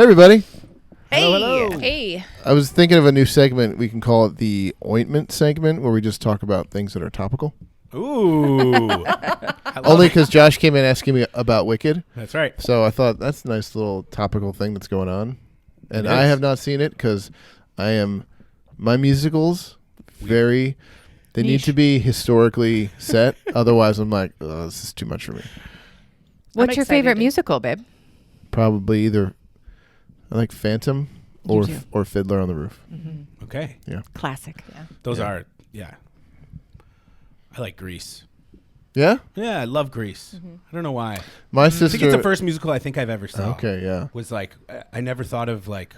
Hey, everybody. Hey. Hello. Hey. I was thinking of a new segment. We can call it the ointment segment, where we just talk about things that are topical. Ooh. Only because Josh came in asking me about Wicked. That's right. So I thought that's a nice little topical thing that's going on. And It I is. have not seen it because my musicals, they need Niche. to be historically set. Otherwise, I'm like, oh, this is too much for me. What's your excited favorite to- musical, babe? Probably either I like Phantom You do. or Fiddler on the Roof. Mm-hmm. Okay. Classic. Yeah. Those Yeah. are, I like Grease. Yeah? Yeah, I love Grease. I don't know why. My I sister. think it's the first musical I think I've ever saw. Okay, yeah. Was like, I never thought of like,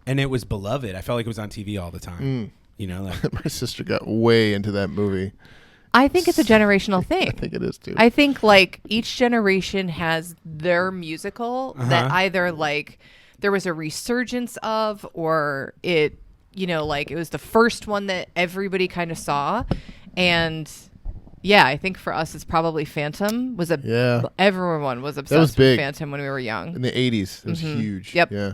and it was beloved. I felt like it was on TV all the time. Mm. You know, like, My sister got way into that movie. I think it's a generational I thing. think it is too. I think like each generation has their musical that Uh-huh. either like there was a resurgence of, or it, like it was the first one that everybody kind of saw. And yeah, I think for us, it's probably Phantom was Yeah. everyone was obsessed was big. with Phantom when we were young. In the 80s. It was Mhm. huge. Yep. Yeah.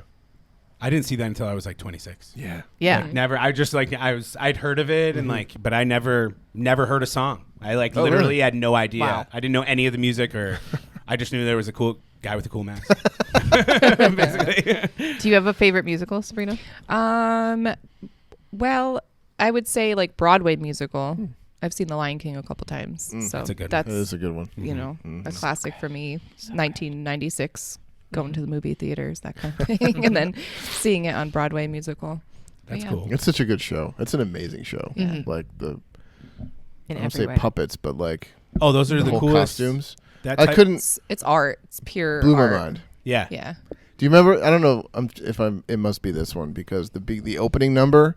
I didn't see that until I was like 26. Yeah. Yeah. Like, never. I just like I'd heard of it and like, but I never heard a song. I like Oh, literally really? had no idea. Wow. I didn't know any of the music, or I just knew there was a cool guy with a cool mask. Basically. Do you have a favorite musical, Sabrina? Well, I would say like Broadway musical. I've seen The Lion King a couple times, so That's a good one. that's That is a good one. you know Mhm. a classic for me. 1996, going to the movie theaters, that kind of thing, and then seeing it on Broadway musical. That's Yeah. cool. It's such a good show. It's an amazing show. Mhm. Like the In I don't every say way. puppets, but like Oh, those are the whole coolest costumes. That I type- couldn't It's art. It's pure blew my art. mind. Yeah. Yeah. Do you remember? I don't know it must be this one because the opening number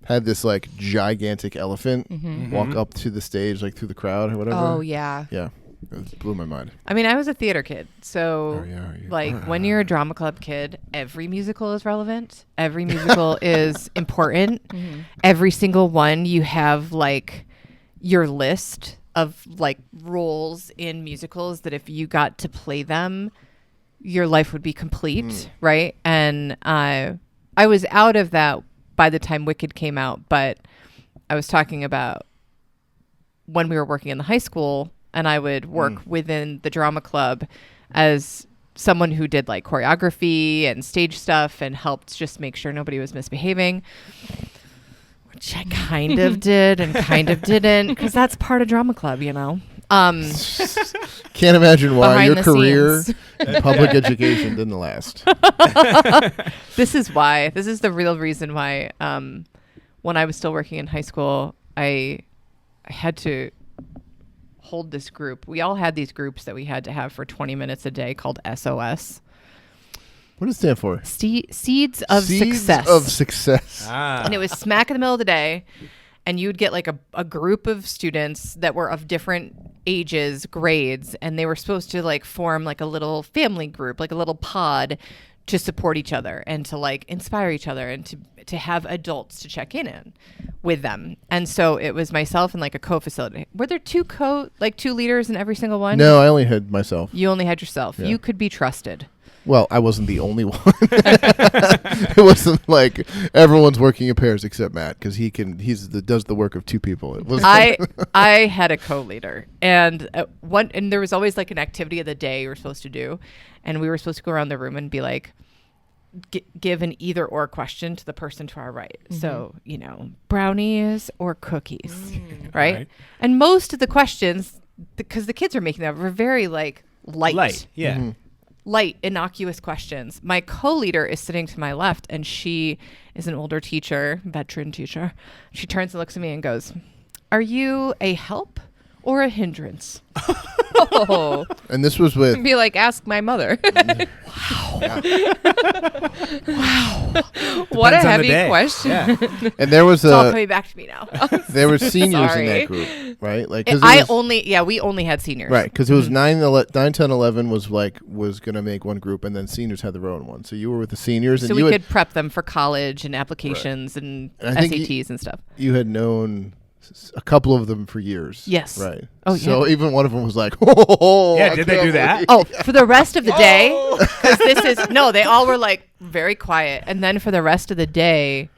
had this like gigantic elephant Mm-hmm. walk up to the stage like through the crowd or whatever. Oh yeah. Yeah. It blew my mind. I mean, I was a theater kid, so Oh, yeah, are you? like when you're a drama club kid, every musical is relevant. Every musical is important. Mm-hmm. Every single one, you have like your list of like roles in musicals that if you got to play them, your life would be complete, right? And I was out of that by the time Wicked came out, but I was talking about when we were working in the high school, and I would work within the drama club as someone who did like choreography and stage stuff and helped just make sure nobody was misbehaving, which I kind of did and kind of didn't, because that's part of drama club, Can't imagine why Behind your the career scenes. in public education didn't last. This is why. This is the real reason why. When I was still working in high school, I had to hold this group. We all had these groups that we had to have for 20 minutes a day called SOS. What does it stand for? Seeds of Seeds Success. of Success. Ah. And it was smack in the middle of the day. And you would get like a group of students that were of different ages, grades, and they were supposed to like form like a little family group, like a little pod to support each other and to like inspire each other and to have adults to check in with them. And so it was myself and like a co-facilitator. Were there two leaders in every single one? No, I only had myself. You only had yourself. Yeah. You could be trusted. Well, I wasn't the only one. It wasn't like everyone's working in pairs except Matt because does the work of two people. It was I had a co-leader, and and there was always like an activity of the day we were supposed to do, and we were supposed to go around the room and be like, give an either or question to the person to our right. So brownies or cookies, right? Right. And most of the questions, because the kids are making them, were very like light. Yeah. Mhm. Light, innocuous questions. My co-leader is sitting to my left, and she is an older teacher, veteran teacher. She turns and looks at me and goes, "Are you a help or a hindrance?" Oh, And this was with be like, ask my mother. What a Depends on the heavy day. question. Yeah. and there was It's all coming back to me now. there were seniors in Sorry. that group, right? Like 'cause We only had seniors. right because it was 9, 10, 11 was gonna make one group, and then seniors had their own one. So you were with the seniors, So and we you could prep them for college and applications and And I think SATs and stuff. you had known A couple of them for years. Yes. Right. Oh, So even one of them was like, oh, Yeah, I did they can't do that? believe-" Oh, for the rest of the day, because this is no. They all were like very quiet, and then for the rest of the day,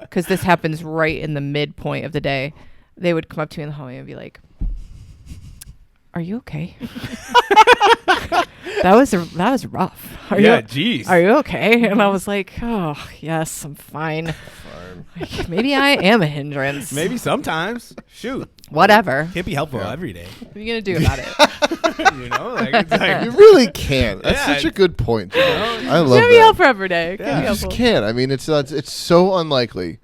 because this happens right in the midpoint of the day, they would come up to me in the hallway and be like, "Are you okay? that was rough. Jeez. Are you okay?" And I was like, "Oh, yes, I'm fine. Like, maybe I am a hindrance. Maybe sometimes. Shoot. Whatever. Can't be helpful every day. What are you gonna do about it? You know? Like, it's like, You really can't. That's Yeah. such a good point. Joe. I love Can't be that. helpful every day. Yeah. Can't be You just helpful. can't. I mean, it's so unlikely.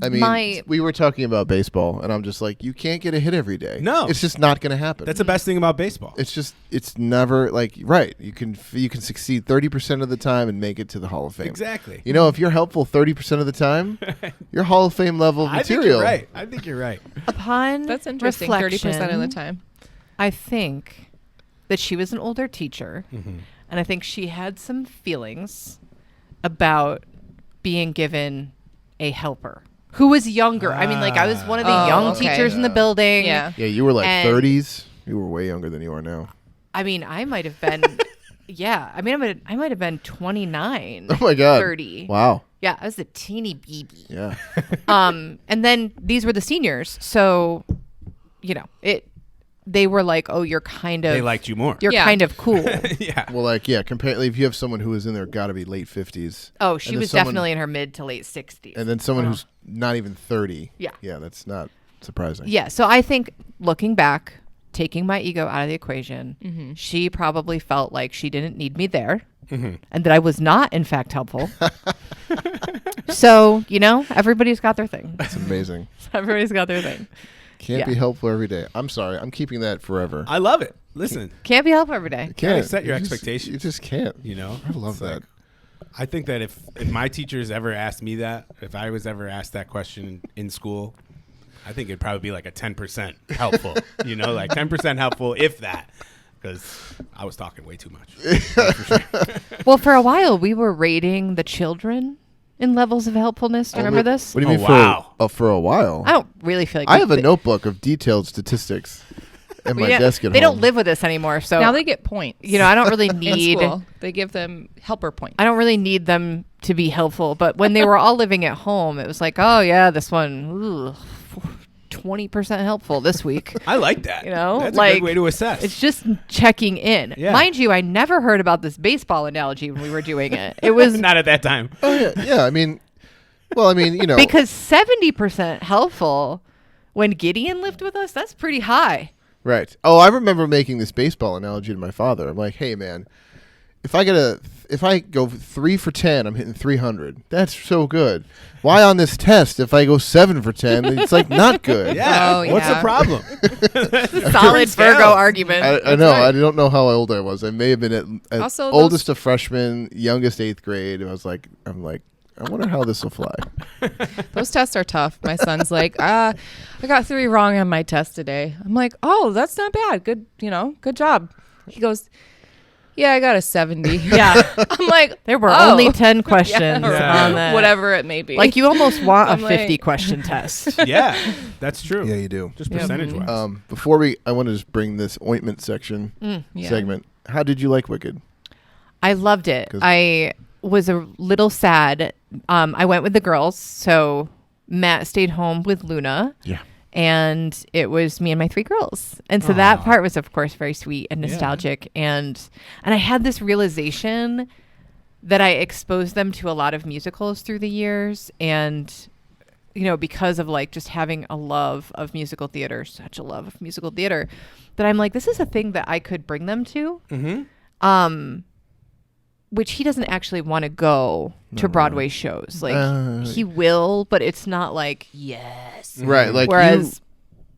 I mean, we were talking about baseball, and I'm just like, you can't get a hit every day. No. It's just not going to happen. that's the best thing about baseball. It's never like right. You can succeed 30% of the time and make it to the Hall of Fame. Exactly. You know, if you're helpful 30% of the time, you're Hall of Fame level I think material. you're right. I think you're right. Upon That's interesting. reflection, 30% of the time. I think that she was an older teacher, Mm-hmm. and I think she had some feelings about being given a helper who was younger. I mean, like I was one of the Oh, young okay. teachers in the building. Yeah. Yeah, you were like And- 30s. You were way younger than you are now. I mean, I might have been. Yeah, I mean, I might have been 29. Oh my God. 30. Wow. Yeah, I was a teeny baby. Yeah. And then these were the seniors, so you know it. They were like, "Oh, you're kind of They liked you more. You're Yeah. kind of cool." Yeah. Well, like, yeah, comparatively, if you have someone who is in their got to be late 50s. Oh, she and then was someone- definitely in her mid to late 60s. And then someone who's not even 30. Yeah. Yeah, that's not surprising. Yeah, so I think looking back, taking my ego out of the equation, she probably felt like she didn't need me there and that I was not, in fact, helpful. So, you know, everybody's got their thing. It's amazing. Everybody's got their thing. Can't Yeah. be helpful every day. I'm sorry. I'm keeping that forever. I love it. Listen, Can't be helpful every day. Can't set your You just- expectations. You just can't. you know, I love It's that. like- I think that if my teachers ever asked me that, if I was ever asked that question in school, I think it'd probably be like a 10% helpful. You know, like 10% helpful, if that, because I was talking way too much. That's for sure. Well, for a while, we were rating the children in levels of helpfulness. Do you remember this? What do you Oh, mean wow. for a while? I don't really feel like I we- have a notebook of detailed statistics at my yeah, desk at they home. don't live with us anymore, so Now they get points. you know, I don't really in need. school. They give them helper points. I don't really need them to be helpful. But when they were all living at home, it was like, oh yeah, this one, 20% helpful this week. I like that. You know, that's a like, good way to assess. It's just checking in. Yeah. Mind you, I never heard about this baseball analogy when we were doing it. It was not at that time. Oh, yeah. Yeah. I mean, you know. because 70% helpful when Gideon lived with us, that's pretty high. Right. Oh, I remember making this baseball analogy to my father. I'm like, hey, man, if I go 3 for 10, I'm hitting 300. That's so good. Why on this test, if I go 7 for 10, it's like not good? Yeah. Oh, What's the yeah. problem? Solid scales. Virgo argument. I know. I don't know how old I was. I may have been at Also, oldest a freshman, youngest 8th grade. And I'm like, I wonder how this will fly. Those tests are tough. My son's like, I got 3 wrong on my test today. I'm like, oh, that's not bad. Good, good job. He goes, yeah, I got a 70. Yeah. I'm like, There were oh. only 10 questions Yeah. on that. whatever it may be. Like you almost want a I'm like- 50 question test. Yeah, that's true. Yeah, you do. Just Yeah. percentage wise. Before I want to just bring this ointment section Yeah. segment. How did you like Wicked? I loved it. 'Cause- I was a little sad. I went with the girls, so Matt stayed home with Luna. Yeah. And it was me and my 3 girls. And so that part was, of course, very sweet and Yeah. nostalgic. And I had this realization that I exposed them to a lot of musicals through the years. And, because of like just having a love of musical theater, such a love of musical theater, that I'm like, this is a thing that I could bring them to. Mm-hmm. Which he doesn't actually want to go to Broadway shows. Like he will, but it's not like, yes. Right. Like Whereas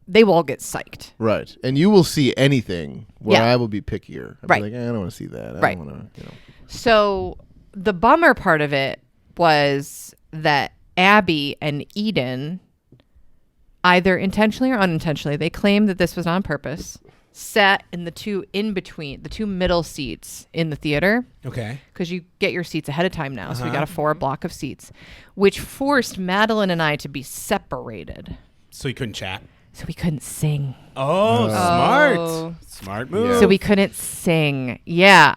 they will all get psyched. right. And you will see anything where Yeah. I will be pickier. I'll Right. be like, I don't want to see that. I Right. don't want to, So the bummer part of it was that Abby and Eden, either intentionally or unintentionally, they claimed that this was on purpose, sat in the 2 in between, the 2 middle seats in the theater. Okay. Because you get your seats ahead of time now. So we got a 4 block of seats, which forced Madeline and I to be separated So you couldn't chat. So we couldn't sing. Oh, Oh. smart move. Yeah. So we couldn't sing. Yeah,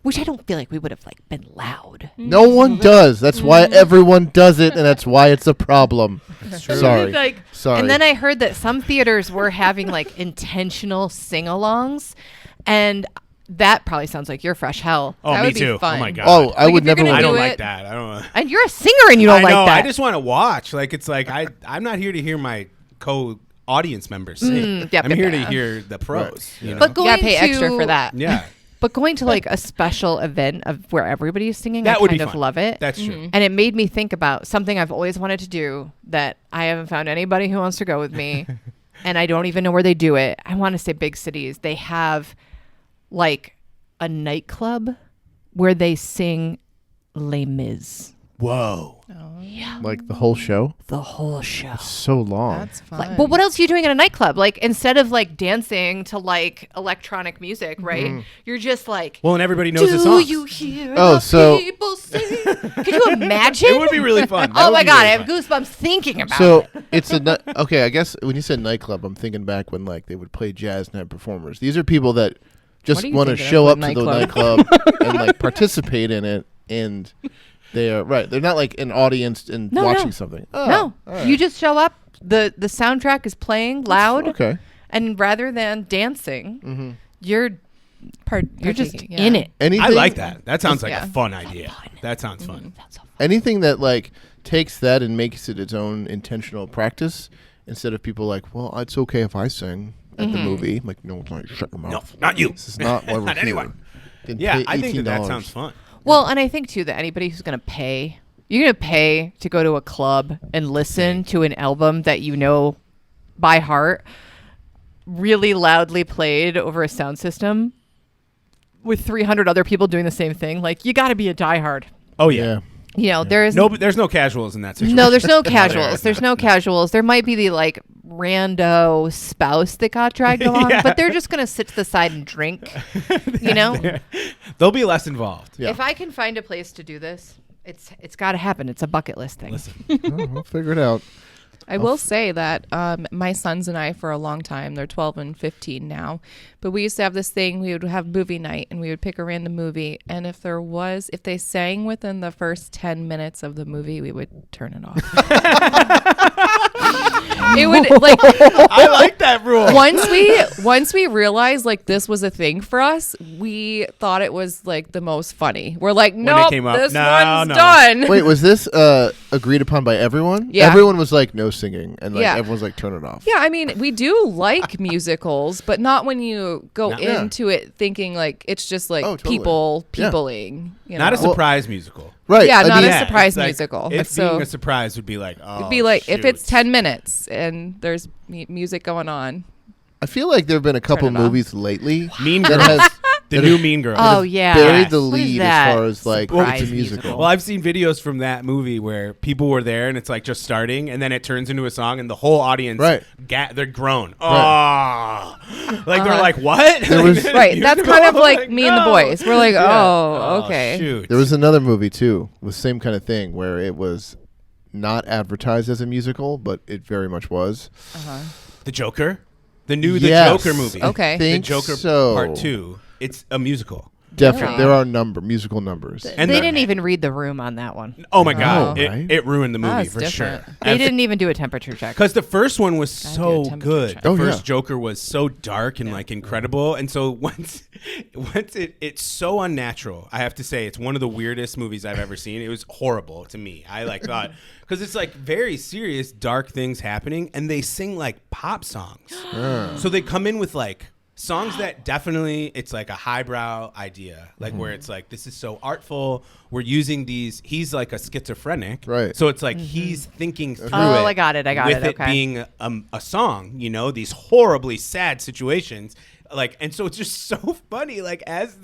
which I don't feel like we would have like been loud. No one does. That's why everyone does it, and that's why it's a problem. Sorry. Like, Sorry. And then I heard that some theaters were having like intentional sing-alongs, and that probably sounds like you're fresh hell. Oh, That me would be too. fun. Oh my god. Oh, I Like, would if you're never. gonna I don't do like it- that. I don't. And you're a singer and you don't I like know. that. I just want to watch. Like it's like I'm not here to hear my co-audience members sing. yep, I'm yep, here yep. to hear the pros. You know? but You going gotta pay to, extra for that. yeah, But going to like a special event of where everybody's singing, that I would kind be of fun. love it. That's true. And it made me think about something I've always wanted to do that I haven't found anybody who wants to go with me. And I don't even know where they do it. I want to say big cities. They have like a nightclub where they sing Les Mis. Whoa. Like the whole show. The whole show. So long. That's fun. Like, but what else are you doing in a nightclub? Like instead of like dancing to like electronic music, right? You're just like, Well, and everybody knows the do songs. you hear Oh, the so- people sing? Could you imagine? It would be really fun. That Oh would my be god, really I have fun. goosebumps thinking about So it. it's okay. I guess when you said nightclub, I'm thinking back when like they would play jazz night performers. These are people that just What are you want to thinking of show with up to the nightclub? nightclub and like participate in it, and they are right. They're not like an audience and No, watching no. something. Oh, No, all right. you just show up. The soundtrack is playing loud, Okay. and rather than dancing, you're you're just Partaking, in yeah. it. Anything, I like that. That sounds like Yeah. a fun idea. That sounds fun. That's so fun. anything that like takes that and makes it its own intentional practice instead of people like, well, it's okay if I sing at the movie. I'm like, no, it's not. Shut your No, mouth. not you. This is not why we're Not here. anyone. Didn't Yeah, pay I think that $18. sounds fun. Well, and I think too that anybody who's going to pay, you're going to pay to go to a club and listen to an album that you know by heart, really loudly played over a sound system with 300 other people doing the same thing. Like, you got to be a diehard. Oh yeah. Yeah. You know, there's There's no casuals in that situation. no, there's no casuals. There's no casuals. There might be the like rando spouse that got dragged along, Yeah. but they're just going to sit to the side and drink. You know, They'll be less involved. Yeah. if I can find a place to do this, it's got to happen. It's a bucket list thing. Listen, Oh, we'll figure it out. I will say that my sons and I, for a long time, they're 12 and 15 now, but we used to have this thing. We would have movie night, and we would pick a random movie. And if they sang within the first 10 minutes of the movie, we would turn it off. It would like I like that rule. once we realized like this was a thing for us, we thought it was like the most funny. We're like, it nope, came up, this no, one's no." done. Wait, was this agreed upon by everyone? Yeah. Everyone was like, no singing, and like Yeah. everyone's like, turn it off. Yeah, I mean, we do like musicals, but not when you go Yeah. into it thinking like it's just like Oh, totally. people Yeah. peopling. You Not a know? surprise musical. Right. Yeah, I not mean, a Yeah, surprise it's like, musical. If So- being a surprise would be like, oh, It'd be like if it's shoot. 10 minutes and there's music going on. I feel like there have been a couple it off. movies lately Mean that Girls, has the new Mean Girls. Oh yeah, buried the What is lead that? as far as like Surprise it's a musical. Well, I've seen videos from that movie where people were there and it's like just starting, and then it turns into a song, and the whole audience, Right. they're grown. Right. Oh, like they're like, what? There was- Right, that's kind of like me and the no. boys. We're like, Yeah. oh, okay. Shoot. There was another movie too with same kind of thing where it was not advertised as a musical, but it very much was. The Joker, the Yes. Joker movie. Okay. The Think Joker so. Part 2. It's a musical. Definitely, Really? there are musical numbers. And they the- didn't even read the room on that one. Oh my god, Oh, right. it ruined the movie That's for different. sure. They didn't even do a temperature check. Because the first one was do a so temperature good. check. The Oh, first yeah. Joker was so dark and like incredible, and so once it's so unnatural. I have to say, it's one of the weirdest movies I've ever seen. It was horrible to me. I like thought because it's like very serious, dark things happening, and they sing like pop songs. So they come in with like songs that definitely it's like a highbrow idea, like where it's like this is so artful. We're using these. He's like a schizophrenic, Right. So it's like he's thinking through Oh, it. I got it, with okay. being a song, you know, these horribly sad situations. Like, and so it's just so funny. Like as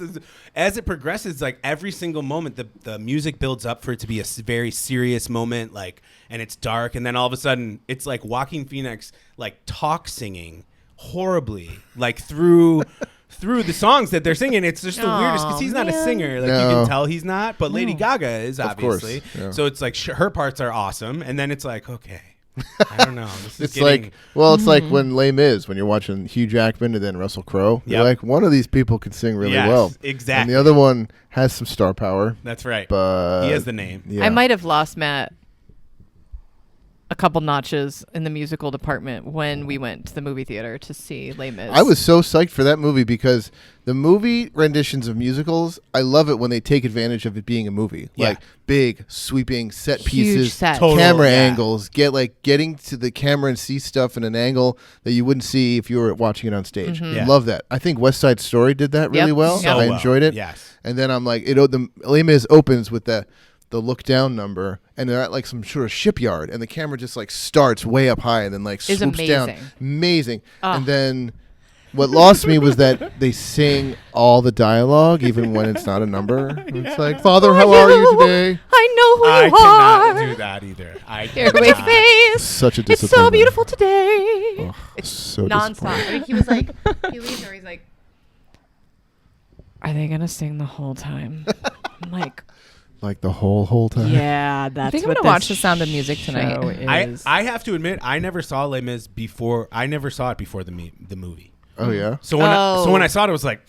it progresses, like every single moment, the music builds up for it to be a very serious moment. Like, and it's dark, and then all of a sudden, it's like Joaquin Phoenix like talk singing horribly, like through the songs that they're singing. It's just the weirdest because he's not a man. singer. Like you No. can tell he's not, but Lady Gaga is Of course, obviously. yeah. So it's like her parts are awesome, and then it's like okay. I don't know. This is It's getting, like, well, it's like when Les Mis, when you're watching Hugh Jackman and then Russell Crowe. You're Yep. like, one of these people can sing really Yes, well. exactly. And the other one has some star power, that's right. but He has the name. Yeah. I might have lost Matt a couple notches in the musical department when we went to the movie theater to see Les Mis. I was so psyched for that movie because the movie renditions of musicals, I love it when they take advantage of it being a movie. Yeah. Like big, sweeping set Huge pieces, sets. Total, camera yeah. angles, getting to the camera and see stuff in an angle that you wouldn't see if you were watching it on stage. Yeah. Love that. I think West Side Story did that really Yep. well. So I well. enjoyed it. Yes. And then I'm like, the Les Mis opens with the look down number, and they're at like some sort of shipyard, and the camera just like starts way up high and then like Is swoops down. amazing. Amazing. Ah. And then what lost me was that they sing all the dialogue, even when it's not a number. It's like, Father, how are you today? I know who I you cannot are. do that either. I Look at cannot. your face. Such a It's so disappointment. beautiful today. It's So nonstop. disappointing. I mean, he was like, he leaves her. He's like, "Are they gonna sing the whole time?" I'm like, Like the whole time. "Yeah, that's." I think I'm what gonna watch this The Sound of Music tonight. show is. I have to admit, I never saw Les Mis before. I never saw it before the movie. Oh yeah. So when Oh. I saw it, I was like,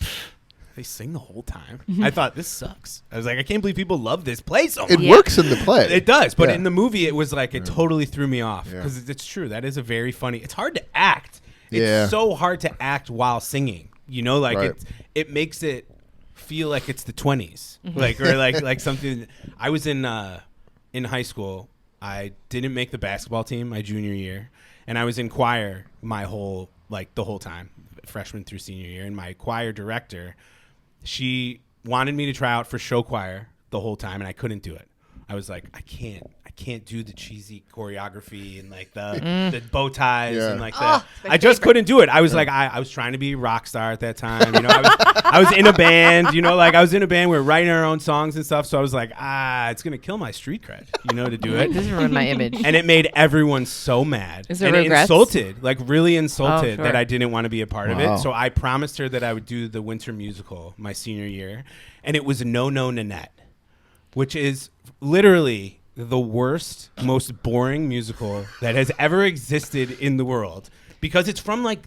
they sing the whole time. I thought this sucks. I was like, I can't believe people love this play so much. It Yeah. works in the play. It does, but Yeah. in the movie, it was like it totally threw me off Yeah. because it's true. That is a very funny. It's hard to act. It's Yeah. so hard to act while singing. You know, like Right. it makes it feel like it's the 20s, like or like something. I was in high school. I didn't make the basketball team my junior year, and I was in choir the whole time, freshman through senior year. And my choir director, she wanted me to try out for show choir the whole time, and I couldn't do it. I was like, I can't do the cheesy choreography and like the bow ties Yeah. and like Oh, the. my I just favorite. couldn't do it. I was like, I was trying to be a rock star at that time. You know, I was in a band. You know, like I was in a band. We were writing our own songs and stuff. So I was like, it's gonna kill my street cred. You know, to do it. This ruined my image. And it made everyone so mad. Is there and regrets? insulted, like really insulted sure. that I didn't want to be a part of Wow. it. So I promised her that I would do the winter musical my senior year. And it was No No Nanette, which is literally the worst, most boring musical that has ever existed in the world. Because it's from like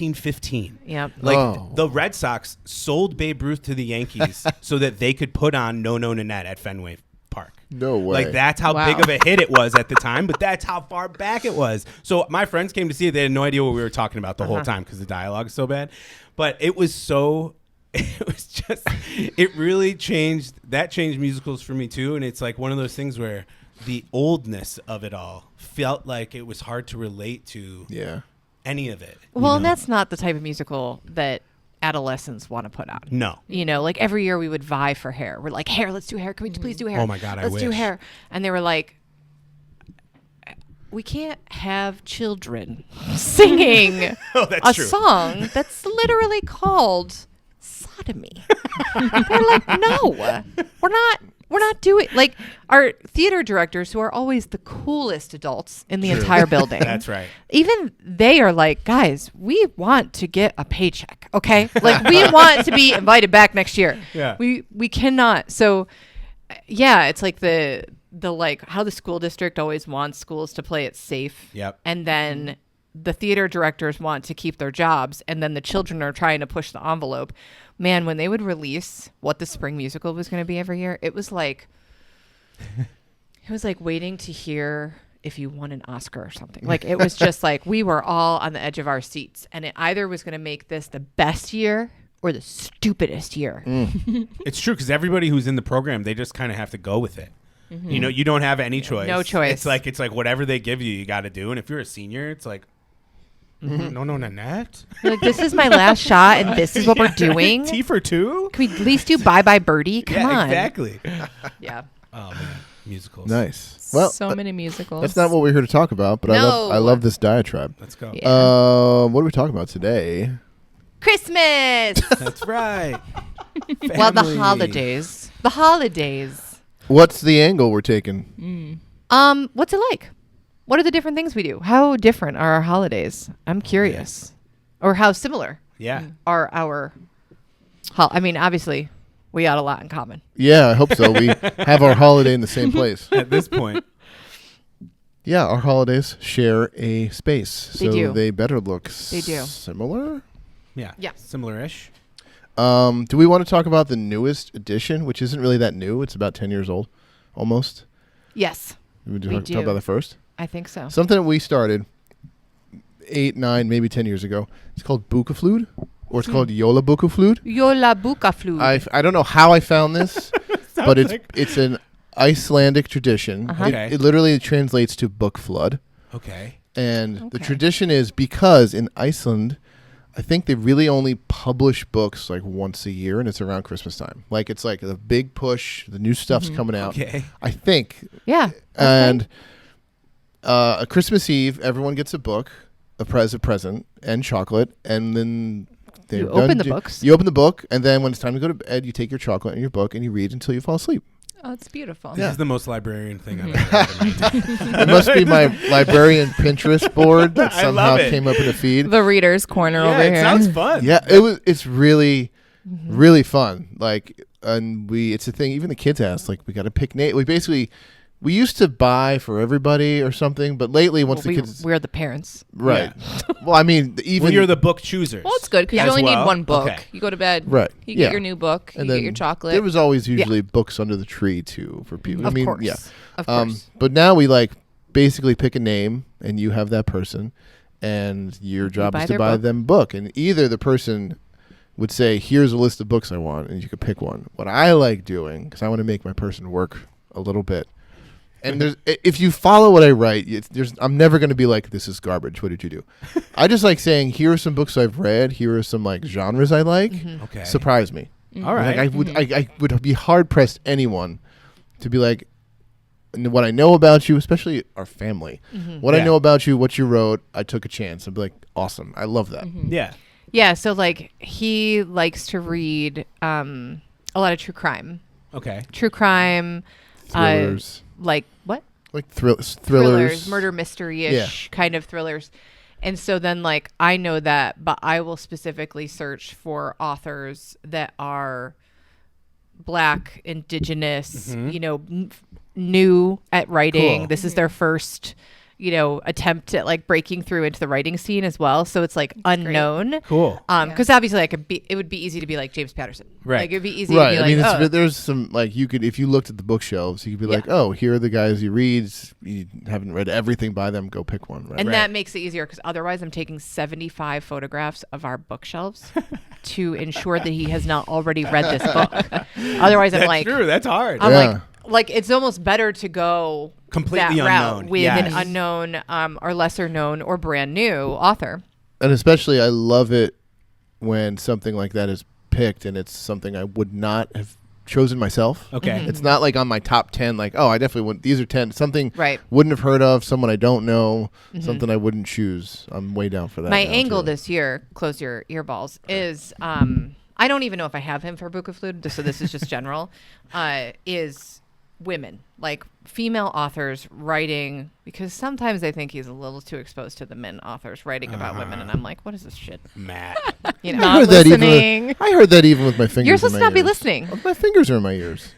1915. Yep. Like Oh. the Red Sox sold Babe Ruth to the Yankees so that they could put on No No Nanette at Fenway Park. No way. Like that's how Wow. big of a hit it was at the time, but that's how far back it was. So my friends came to see it. They had no idea what we were talking about the whole time because the dialogue is so bad. But it was so. It was just. It really changed. That changed musicals for me too. And it's like one of those things where the oldness of it all felt like it was hard to relate to Yeah. any of it. Well, you and know? that's not the type of musical that adolescents want to put on. No. You know, like every year we would vie for hair. We're like, hair, let's do hair. Can we please do hair? Oh my God, I let's do wish. hair. And they were like, we can't have children singing Oh, that's a true. song that's literally called sodomy. They're like, no, we're not doing like our theater directors who are always the coolest adults in the entire building. That's right. Even they are like, guys, we want to get a paycheck, okay? Like we want to be invited back next year. Yeah. We cannot. So yeah, it's like the like how the school district always wants schools to play it safe. Yep. And then the theater directors want to keep their jobs, and then the children are trying to push the envelope. Man, when they would release what the spring musical was going to be every year, it was like waiting to hear if you won an Oscar or something. Like it was just like we were all on the edge of our seats, and it either was going to make this the best year or the stupidest year. It's true because everybody who's in the program, they just kind of have to go with it. You know, you don't have any choice. No choice. It's like whatever they give you, you got to do. And if you're a senior, it's like, no, Nanette. Like this is my last shot, and this is what we're doing. Tea for two? Can we at least do Bye Bye Birdie? Come Yeah, on. exactly. Yeah. Oh man, musicals. Nice. Well, so many musicals. that's not what we're here to talk about, but I No. love this diatribe. Let's go. Yeah. What are we talking about today? Christmas. That's right. Well, the Family. holidays. The holidays. What's the angle we're taking? What's it like? What are the different things we do? How different are our holidays? I'm curious. Or how similar Yeah. are our I mean, obviously, we got a lot in common. Yeah, I hope so. We have our holiday in the same place. At this point, Yeah, our holidays share a space, They so do. they better look They do. similar. Yeah. Yeah. Similar-ish. Do we want to talk about the newest edition, which isn't really that new? It's about 10 years old, almost. Yes, We We talk do. about the first. I think so. Something that we started 8, 9, maybe 10 years ago. It's called Bukaflud, or it's called Yola Bukaflud. Yola Bukaflud. I don't know how I found this, but Sounds like- it's an Icelandic tradition. Uh-huh. Okay. It literally translates to book flood. Okay. And the Okay. tradition is because in Iceland, I think they really only publish books like once a year, and it's around Christmas time. Like it's like a big push. The new stuff's coming out. Okay. I think. yeah. And a Christmas Eve, everyone gets a book, a present, and chocolate, and then they're You done open the books. You open the book, and then when it's time to go to bed, you take your chocolate and your book, and you read until you fall asleep. Oh, it's beautiful. This is the most librarian thing I've ever heard in my day. It must be my librarian Pinterest board that I somehow love it. came up in a feed. The reader's corner Yeah, over it here. sounds fun. Yeah, it's really, really fun. Like, and it's a thing. Even the kids ask, like, we got to pick name. We used to buy for everybody or something, but lately, once the kids, We're the parents. right? Well, I mean, even When you're the book choosers. Well, it's good because As you only well? need one book. Okay. You go to bed. Right. You Yeah. get your new book. and you then get your chocolate. There was always usually books under the tree too for people. Of I mean, course. yeah. Of course. But now we like basically pick a name, and you have that person, and your job buy is to their buy book. them book. And either the person would say, "Here's a list of books I want," and you could pick one. What I like doing, because I want to make my person work a little bit. And if you follow what I write, I'm never going to be like, this is garbage. What did you do? I just like saying, here are some books I've read. Here are some like genres I like. Okay. Surprise me. All right. Like I would be hard pressed anyone to be like, what I know about you, especially our family. What I Yeah. know about you, what you wrote, I took a chance. I'd be like, awesome. I love that. Yeah. Yeah. So like he likes to read a lot of true crime. Okay. True crime. Thrillers, Like what? like thrillers, murder mystery-ish kind of thrillers. And so then like I know that, but I will specifically search for authors that are Black, Indigenous, new at writing. Cool. This is their first, attempt at like breaking through into the writing scene as well. So it's like unknown. Cool. Because obviously it would be easy to be like James Patterson. Right. Like it'd be easy Right. to I be mean, like, oh, there's some like you could, if you looked at the bookshelves, you could be like, oh, here are the guys he reads. You haven't read everything by them. Go pick one. Right. and Right. that makes it easier because otherwise I'm taking 75 photographs of our bookshelves to ensure that he has not already read this book. Otherwise I'm That's like, true. That's hard. I'm Yeah. like it's almost better to go Completely that route unknown. with Yes. an unknown or lesser known or brand new author. And especially, I love it when something like that is picked, and it's something I would not have chosen myself. Okay. It's not like on my top 10, like, oh, I definitely wouldn't. These are 10. Something Right. wouldn't have heard of, someone I don't know, something I wouldn't choose. I'm way down for that. My now, angle too. this year, close your earballs, is I don't even know if I have him for Bukaflud, so this is just general, is women, like female authors writing, because sometimes I think he's a little too exposed to the men authors writing about women, and I'm like, what is this shit? Matt. You I know, heard that listening. I heard that even with my fingers. you're in supposed my to not be ears. listening. My fingers are in my ears.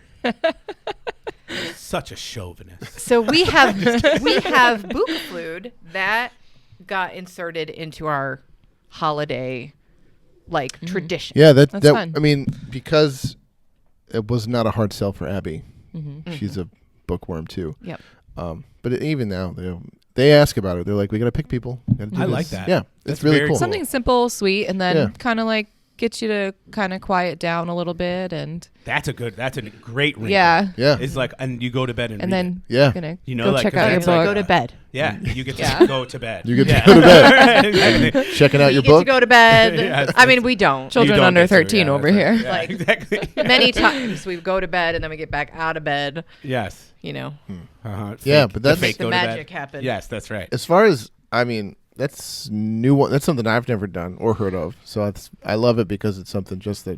Such a chauvinist. So we have Bukaflud that got inserted into our holiday tradition. Yeah, that fun. I mean, because it was not a hard sell for Abby. She's a bookworm too. Yep. But even now, they ask about it. They're like, we got to pick people. Gotta do I like this." that. Yeah, That's it's really very cool. cool. Something simple, sweet, and then Yeah. kind of like get you to kind of quiet down a little bit, and That's a great wrinkle. yeah, Yeah, It's like, and you go to bed and and read then Yeah. you're gonna You know, go like, check 'cause out your that's like book. Go to bed. it. Yeah. You get to Yeah. go to bed. You get to Yeah. go to bed. Exactly. Checking out You your get book. to go to bed. Yes, I mean, we don't. You Children don't under get to, 13 yeah, over that's here. right. Yeah, Like- exactly. Many times we go to bed and then we get back out of bed. Yes. Yeah, Fake- but that's- fake The go to bed. magic happen. Yes, that's right. As far as that's new one. That's something I've never done or heard of. So I love it because it's something just that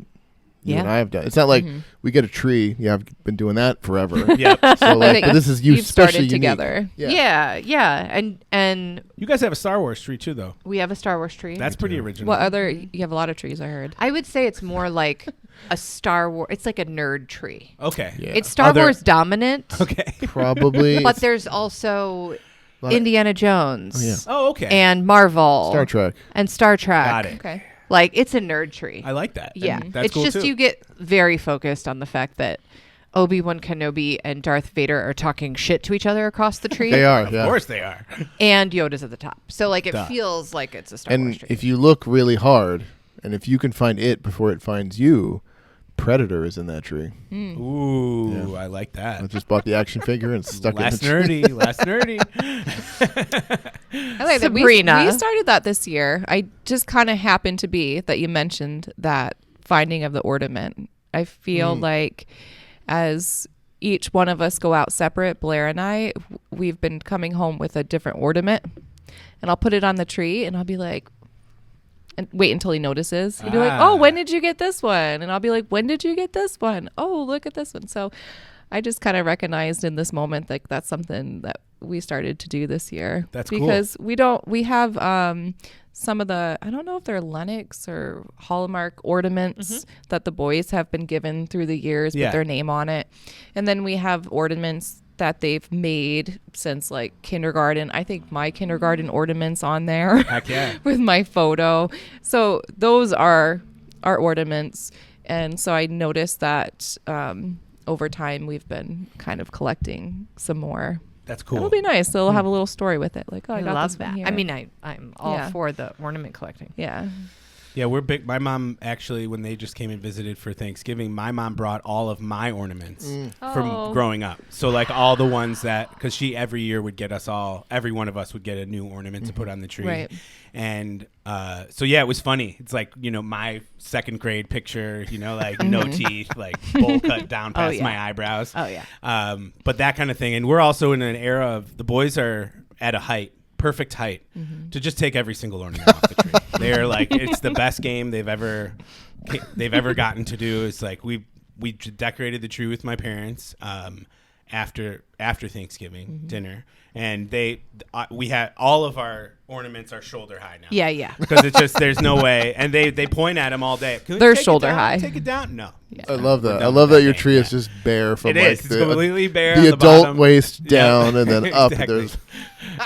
you Yeah. and I have done. It's not like we get a tree. Yeah, I've been doing that forever. Yeah. So like, think but this is you've especially started unique. together. Yeah. And You guys have a Star Wars tree too, though. we have a Star Wars tree. That's pretty original. What other? You have a lot of trees, I heard. I would say it's more like a Star Wars. It's like a nerd tree. Okay. Yeah. It's Star Other- Wars dominant, Okay. Probably. but there's also Indiana Jones. Oh, yeah. Oh, okay. And Marvel. Star Trek. And Star Trek. Got it. Okay. Like, it's a nerd tree. I like that. Yeah. And that's It's cool just too. you get very focused on the fact that Obi-Wan Kenobi and Darth Vader are talking shit to each other across the tree. They are, Of yeah. course they are. And Yoda's at the top. So, like, it Duh. feels like it's a Star Wars And tree. if you look really hard, and if you can find it before it finds you, Predator is in that tree. Ooh, Yeah. I like I that. just bought the action figure and stuck Less it in the tree. nerdy. Less nerdy. I like that. Sabrina. We started that this year. I just kind of happened to be that you mentioned that finding of the ornament. I feel like as each one of us go out separate, Blair and I, we've been coming home with a different ornament. And I'll put it on the tree and I'll be like, and wait until he notices. He'll be like, Ah. oh, when did you get this one? And I'll be like, when did you get this one? Oh, look at this one. So I just kind of recognized in this moment like that's something that we started to do this year. That's cool. because we have some of the, I don't know if they're Lennox or Hallmark ornaments that the boys have been given through the years Yeah. with their name on it. And then we have ornaments that they've made since like kindergarten. I think my kindergarten ornaments on there Heck yeah. with my photo. So those are our ornaments. And so I noticed that over time we've been kind of collecting some more. That's cool. It'll be nice. They'll have a little story with it. Like, oh, I I got love this one that. here. I mean, I'm all Yeah. for the ornament collecting. yeah. Yeah, we're big. My mom actually, when they just came and visited for Thanksgiving, my mom brought all of my ornaments from Oh. growing up. So like all the ones that, because she every year would get us all, every one of us would get a new ornament to put on the tree. Right. And so yeah, it was funny. It's like, you know, my second grade picture, you know, like no teeth, like bowl cut down past yeah. my eyebrows. Oh, yeah. But that kind of thing. And we're also in an era of the boys are at a height, perfect height, to just take every single ornament off the tree. They're like, it's the best game they've ever gotten to do. It's like we decorated the tree with my parents after Thanksgiving dinner, and we had all of our ornaments are shoulder high now. Yeah. Because it's just there's no way, and they point at them all day. Can we They're take it shoulder down? high. Take it down? No. I love We're that. I done love with that your game, tree is yeah. just bare from It like is. It's completely bare. the on adult bottom. waist Yeah. down and then up. Exactly. There's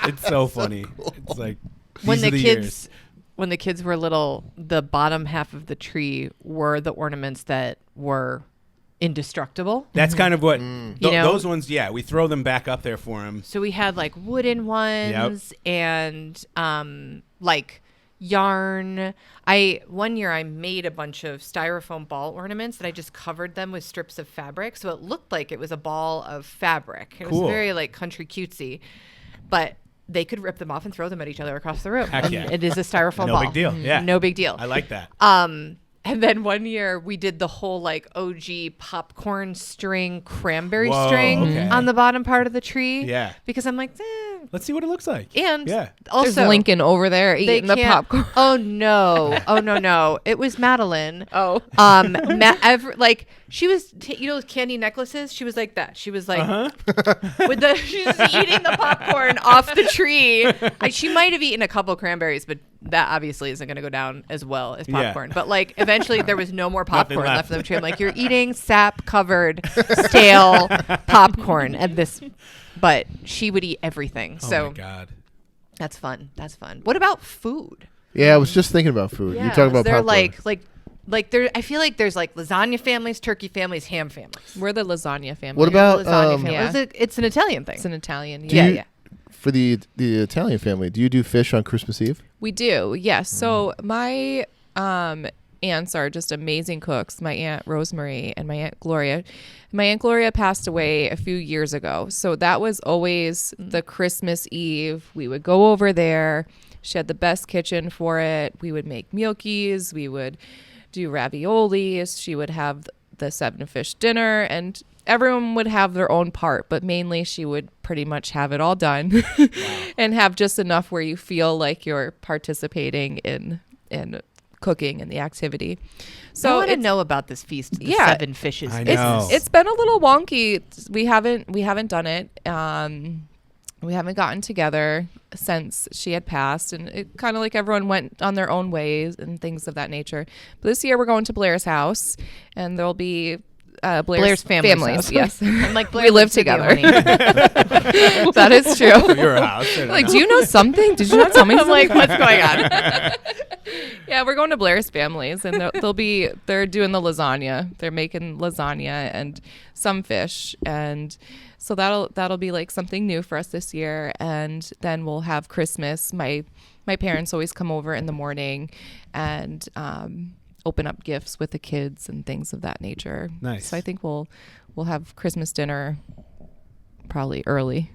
It's so funny. It's like When these the are kids years. when the kids were little, the bottom half of the tree were the ornaments that were indestructible. That's kind of what You know? those ones. Yeah, we throw them back up there for them. So we had like wooden ones and like yarn. One year I made a bunch of styrofoam ball ornaments and I just covered them with strips of fabric, so it looked like it was a ball of fabric. It Cool. was very like country cutesy, but they could rip them off and throw them at each other across the room. Heck And yeah. it is a styrofoam No ball. big deal. Yeah. No big deal. I like that. And then one year we did the whole like OG popcorn string cranberry Whoa, string okay. on the bottom part of the tree. Yeah. Because I'm like, Let's see what it looks like. and Yeah. also There's Lincoln over there they eating the can't- popcorn. Oh no! Oh no! It was Madeline. Oh. Like she was, you know, candy necklaces. She was like that. She was like Uh-huh. with the she's eating the popcorn off the tree. She might have eaten a couple cranberries, but that obviously isn't going to go down as well as Yeah. popcorn. But like eventually there was no more Nothing popcorn left. left on the tree. I'm like, you're eating sap covered stale popcorn at this. But she would eat everything. Oh So my god. that's fun. That's fun. What about food? yeah. I was just thinking about food. You talk about they're popcorn. like there. I feel like there's like lasagna families, turkey families, ham families. We're the lasagna family. What about Lasagna family. yeah. It's an Italian thing. It's an Italian. Do Yeah. you- for the Italian family? Do you do fish on Christmas Eve? We do, yes. So my aunts are just amazing cooks. My Aunt Rosemary and my Aunt Gloria. My Aunt Gloria passed away a few years ago. So that was always the Christmas Eve. We would go over there. She had the best kitchen for it. We would make gnocchis. We would do raviolis. She would have the 7 fish dinner, and everyone would have their own part, but mainly she would pretty much have it all done and have just enough where you feel like you're participating in cooking and the activity. So I So want to it's, know about this feast. The Yeah. 7 fishes. I business. know. it's been a little wonky. We haven't done it. We haven't gotten together since she had passed, and it kind of like everyone went on their own ways and things of that nature. But this year we're going to Blair's house, and there'll be Blair's family's families. house. Yes, I'm like, we live together. That is true. Your house. Like, do you know something? Did you not tell me I'm something? like, what's going on? Yeah, we're going to Blair's families, and they're doing the lasagna. They're making lasagna and some fish, and so that'll be like something new for us this year. And then we'll have Christmas. My parents always come over in the morning and open up gifts with the kids and things of that nature. Nice. So I think we'll have Christmas dinner probably early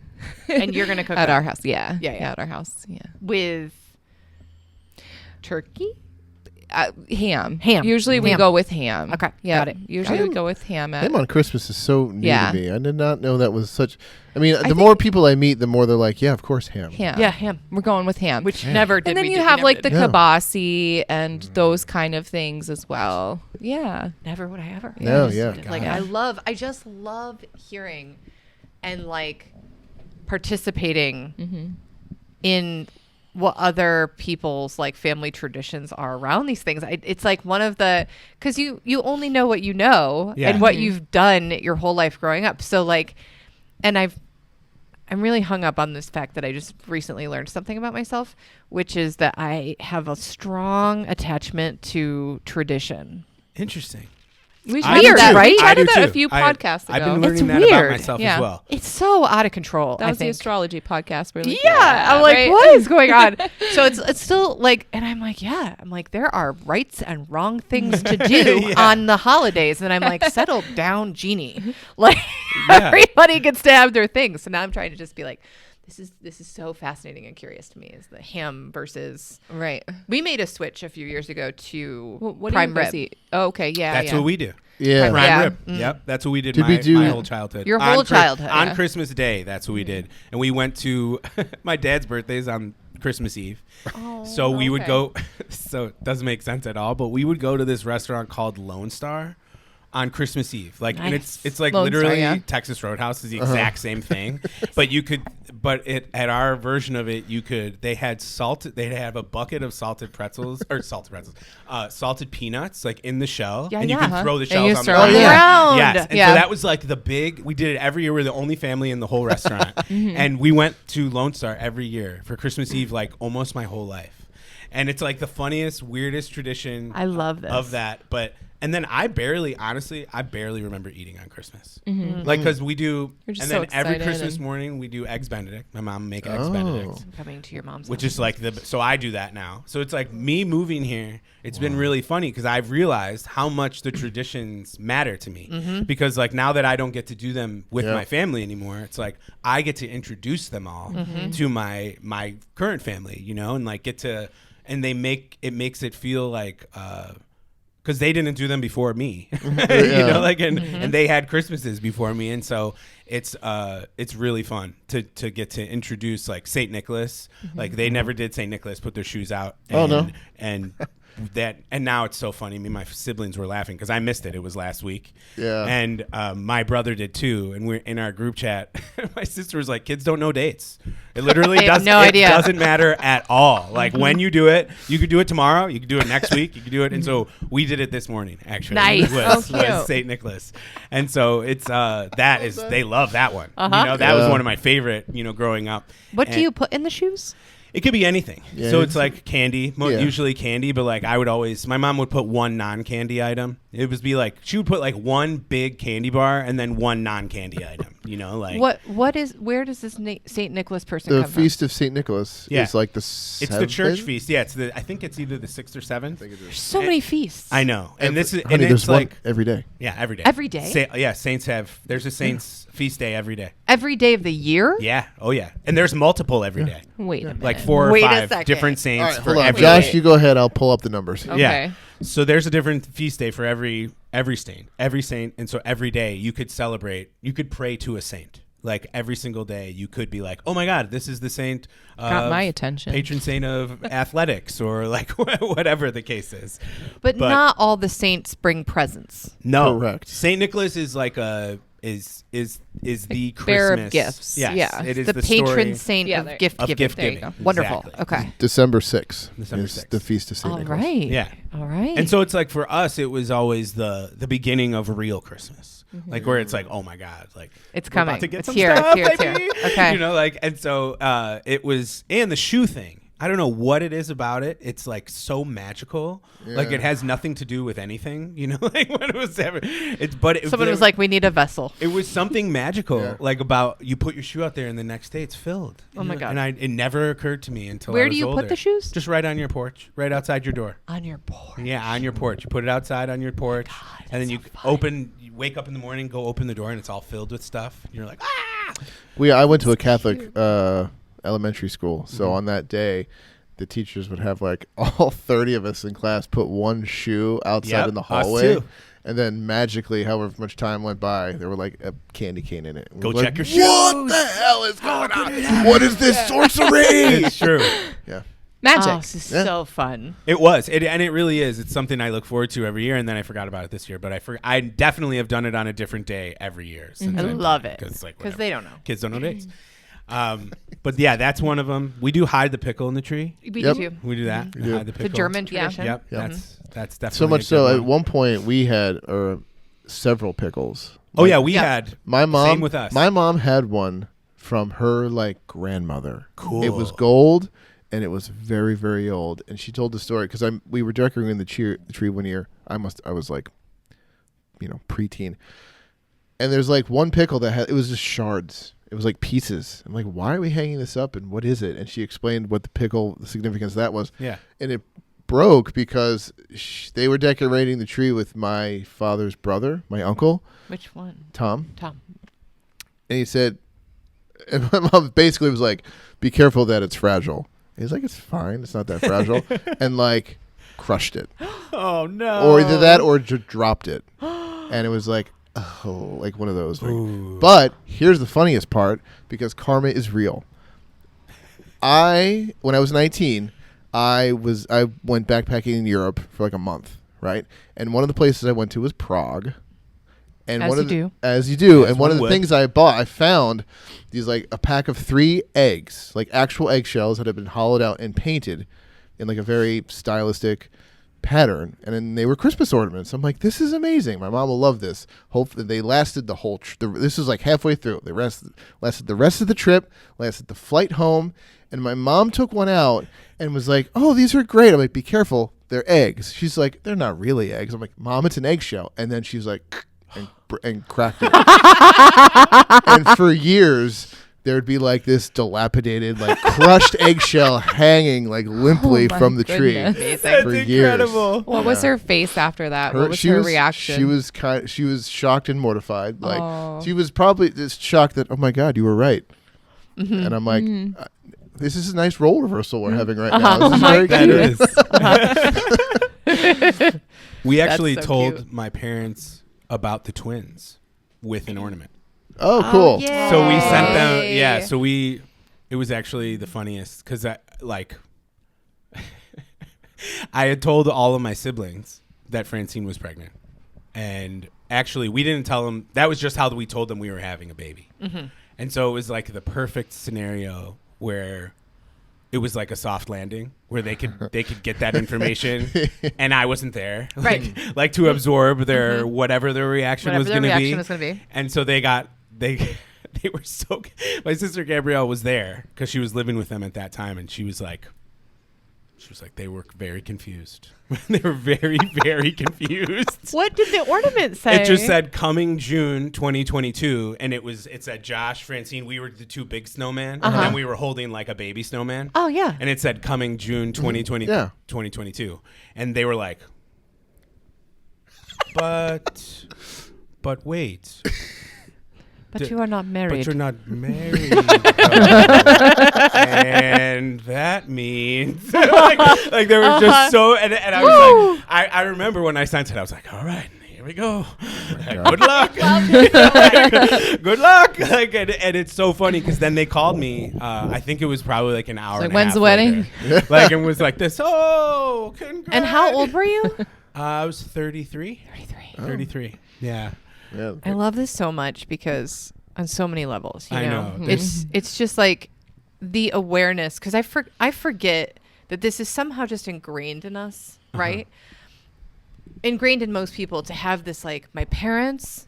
And you're gonna cook at that our house. Yeah, Yeah, yeah. at our house. Yeah. with turkey. Ham. Ham. Usually we Ham. go with ham. Okay, Yeah. got it. Usually we go with ham. Ham on Christmas is so new Yeah. to me. I did not know that was such. I mean, the think- more people I meet, the more they're like, "Yeah, of course, ham." Ham. Yeah, ham. We're going with ham. Which never did. and then we you did- we have never like the did. Yeah. kibasi and those kind of things as well. Yeah. Never would I ever. No, yeah. Like God. I just love hearing and like participating in what other people's like family traditions are around these things. It's like one of the, because you only know what you know Yeah. and what you've done your whole life growing up. So like, and I'm really hung up on this fact that I just recently learned something about myself, which is that I have a strong attachment to tradition. Interesting. We I do did that, too. right? I I did do that a too. few podcasts ago. I've been It's learning that about weird. myself Yeah. as well. It's so out of control. That I was the think. astrology podcast. We're like, Yeah, I'm like, right? what is going on? So it's still like, and I'm like, yeah, I'm like, there are rights and wrong things to do Yeah. on the holidays, and I'm like, settle down, Jeannie. Like Yeah. everybody gets to have their things. So now I'm trying to just be like, this is so fascinating and curious to me. Is the ham versus Right. we made a switch a few years ago to What prime do you guys rib. eat? Oh, okay. Yeah. That's yeah. what we do. Yeah. Prime Yeah. rib. Yep, that's what we did Did we do- my whole childhood. Your On whole childhood, On yeah. Christmas Day, that's what we did. And we went to my dad's birthday's on Christmas Eve. So we would okay. go, so it doesn't make sense at all, but we would go to this restaurant called Lone Star on Christmas Eve. Like, and Nice. it's like Lone Star, literally yeah. Texas Roadhouse is the exact same thing. But you could, at our version of it, they had they'd have a bucket of salted peanuts like in the shell. Yeah, and you yeah. could throw the And shells you on throw the them ground. around. Yes. And Yeah. so that was like we did it every year. We're the only family in the whole restaurant. And we went to Lone Star every year for Christmas Eve, like almost my whole life. And it's like the funniest, weirdest tradition I love this. of that. And then I barely remember eating on Christmas. Like, because we do, You're just and then so every excited Christmas and- morning we do Eggs Benedict. My mom make Eggs Oh. Benedict. I'm coming to your mom's Which house. is like so I do that now. So it's like me moving here. It's been really funny because I've realized how much the traditions matter to me. Because like now that I don't get to do them with Yeah. my family anymore, it's like I get to introduce them all to my current family, and like and it makes it feel like because they didn't do them before me, and they had Christmases before me, and so it's really fun to get to introduce like Saint Nicholas. Like they never did Saint Nicholas put their shoes out. Oh, no. And and now it's so funny. Me and my siblings were laughing because I missed it. It was last week. Yeah. And my brother did too. And we're in our group chat. My sister was like, "Kids don't know dates. It literally They have doesn't. no it idea. doesn't matter at all. Like when you do it, you could do it tomorrow. You could do it next week. You could do it. And so we did it this morning. Actually, Nice. was Oh, cute. Saint Nicholas. And so it's they love that one. Uh-huh. That was Yeah. one of my favorite. Growing up. What do And- you put in the shoes? It could be anything. Yeah, So it's it's- like candy, Yeah. usually candy, but like my mom would put one non-candy item. It would be like, she would put like one big candy bar and then one non-candy item, like. Where does this Saint Nicholas person The come Feast of Saint Nicholas Yeah. is like the It's the church feast. Yeah, I think it's either the 6th or 7th. from? There's so many feasts. I know. And this is, Honey, and there's it's one like, every day. yeah, every day. Every day? Saints there's a Saints feast day every day. Every day of the year? Yeah. Oh yeah. And there's multiple every day. Wait a minute. Like 4 or Wait a 5 second. different All saints right, for hold on. every Josh, day. you go ahead. I'll pull up the numbers. Okay. Yeah. So there's a different feast day for every saint, and so every day you could celebrate. You could pray to a saint. Like every single day, you could be like, "Oh my God, this is the saint, Got my attention. patron saint of athletics," or like whatever the case is. But not all the saints bring presents. No, Correct. Saint Nicholas is like is the Christmas bearer of gifts. Yes, Yeah. it is the patron story saint Yeah, of there- gift of giving. gift There you giving. go. Wonderful. Exactly. Okay. December 6th December is 6th. the feast of Saint All Nicholas. right. Yeah. All right. And so it's like for us, it was always the beginning of real Christmas, like where it's like, oh my god, like It's we're about coming. to get It's some here. stuff, It's here. baby. It's here. Okay. You know, like, and so it was, and the shoe thing. I don't know what it is about it. It's like so magical. Like Yeah. it has nothing to do with anything. You know, like when it was ever. It's but it, Someone was like, "We need a vessel." it was something magical, Yeah. like about you put your shoe out there and the next day it's filled. Oh my You know? God. And it never occurred to me until I Where was do you older. put the shoes? Just right on your porch, right outside your door. On your porch. Yeah, on your porch. You put it outside on your porch, and then you you wake up in the morning, go open the door, and it's all filled with stuff. And you're like, ah! I went to a Catholic elementary school, so on that day, the teachers would have like all 30 of us in class put one shoe outside Yep, in the us hallway, too. and then magically, however much time went by, there were like a candy cane in it. And Go we're check like, your What shoes." the hell is going on? What is this sorcery? It's true. Yeah. Magic. Oh, this is Yeah. so fun. It was, and it really is. It's something I look forward to every year, and then I forgot about it this year. But I definitely have done it on a different day every year. Since I love it because like because whatever. they don't know. Kids don't know dates. But yeah, that's one of them. We do hide the pickle in the tree. We Yep. do too. We do that. Yeah. Hide the It's pickle. a German Yeah. tradition. Yep. Yep. That's definitely So much a so, good at one point, we had several pickles. Oh yeah, we Yeah. had My mom, Same with us. My mom had one from her like grandmother. Cool. It was gold, and it was very, very old. And she told the story because we were decorating the tree one year. I was like, preteen, and there's like one pickle that it was just shards. It was like pieces. I'm like, why are we hanging this up, and what is it? And she explained what the significance of that was. Yeah. And it broke because they were decorating the tree with my father's brother, my uncle, Which one? Tom. Tom. And he said, and my mom basically was like, be careful that it's fragile. He's like, it's fine. It's not that fragile. And like crushed it. Oh no. Or either that or dropped it. And it was like, oh, like one of those. Like, Ooh. but here's the funniest part because karma is real. When I was 19, I went backpacking in Europe for like a month, right? And one of the places I went to was Prague. And As one you of the, do. As you do. As And one of one the would. things I found these like a pack of 3 eggs, like actual eggshells that had been hollowed out and painted in like a very stylistic pattern. And then they were Christmas ornaments. I'm like, this is amazing. My mom will love this. Hopefully they lasted the whole this was like halfway through. They lasted the rest of the trip, lasted the flight home. And my mom took one out and was like, oh, these are great. I'm like, be careful. They're eggs. She's like, they're not really eggs. I'm like, Mom, it's an eggshell. And then she's like, and cracked it. And for years, there'd be like this dilapidated, like crushed eggshell hanging like limply Oh my from the tree. goodness. That's for years. incredible. What was her face after that? What was she her reaction? She was shocked and mortified. Like Oh. she was probably just shocked that, oh my God, you were right. And I'm like, this is a nice role reversal we're having right now. This is very That cute. is. We actually so told cute. my parents about the twins with an ornament. Oh, cool. yeah. So we sent them. Yay. Yeah. So it was actually the funniest because like I had told all of my siblings that Francine was pregnant, and actually we didn't tell them. That was just how we told them we were having a baby, and so it was like the perfect scenario where it was like a soft landing where they could get that information, and I wasn't there, Right. like to absorb their whatever their reaction Whatever was their going to be. reaction was gonna be. And so they were so. My sister Gabrielle was there because she was living with them at that time, and she was like, they were very confused. They were very, very confused. What did the ornament say? It just said coming June 2022, and it said Josh, Francine. We were the 2 big snowmen, and then we were holding like a baby snowman. Oh yeah. And it said coming June 2020, Yeah. 2022, and they were like, but wait. But you are not married. But you're not married. though. And that means like they were just so and I was like I remember when I signed it, I was like, all right, here we go. Good luck. Good luck. Like, and it's so funny because then they called me. I think it was probably like an hour. Like, and a when's half the wedding? later. Like, and was like this. Oh, congrats. And how old were you? I was 33. 33. 33. Yeah. Yeah. I love this so much because on so many levels, you I know, know. it's just like the awareness, because I forget that this is somehow just ingrained in us, right? Ingrained in most people to have this, like, my parents,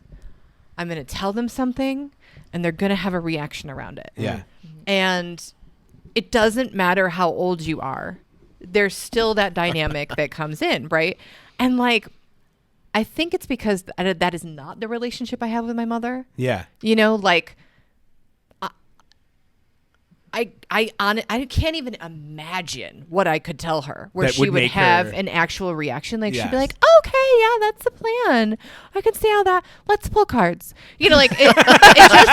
I'm going to tell them something and they're going to have a reaction around it. Yeah. And it doesn't matter how old you are. There's still that dynamic that comes in, right? And like, I think it's because that is not the relationship I have with my mother. Yeah. You know, like, I can't even imagine what I could tell her where That she would would make have her- an actual reaction. Like, she'd Yes. be like, okay, yeah, that's the plan. I can see how that, let's pull cards. You know, like, it just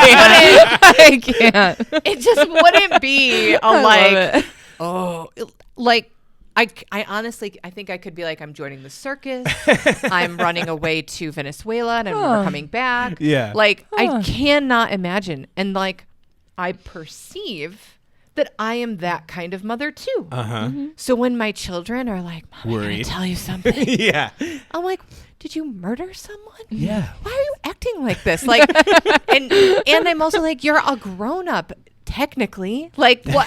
wouldn't, I can't. it just wouldn't be a love like, it. oh, like, I honestly, I think I could be like, I'm joining the circus. I'm running away to Venezuela and I'm never coming back. Yeah. Like, I cannot imagine. And like, I perceive that I am that kind of mother too. Uh-huh. So when my children are like, Mom, I Worried. gotta tell you something. Yeah. I'm like, did you murder someone? Yeah. Why are you acting like this? Like, and I'm also like, you're a grown up. Technically, like, what?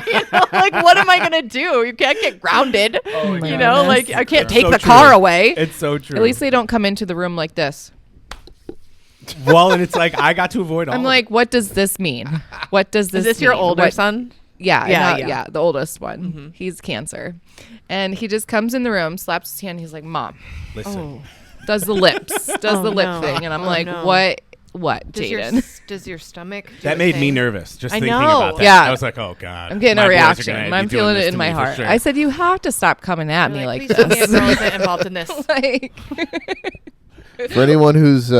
You know, like, what am I gonna do? You can't get grounded. Oh You know, like, I can't take so the true. car away. It's so true. At least they don't come into the room like this. Well, and it's like I got to avoid all. I'm of like, what does this mean? What does this Is this your mean? older What- son? Yeah, Yeah, yeah, yeah. the oldest one. He's cancer. And he just comes in the room, slaps his hand, he's like, Mom, it. Listen. does the lips, does Oh, the lip no. thing. And I'm Oh, like, no. what, Does Jaden? your stomach? do That a made me thing? nervous just I thinking know. about that. Yeah. I was like, oh God. I'm getting My a boys are reaction. gonna And be I'm doing feeling this it to in my me for heart. sure. I said, you have to stop coming at me You're like please don't this. get girls involved in this. Like, For anyone who's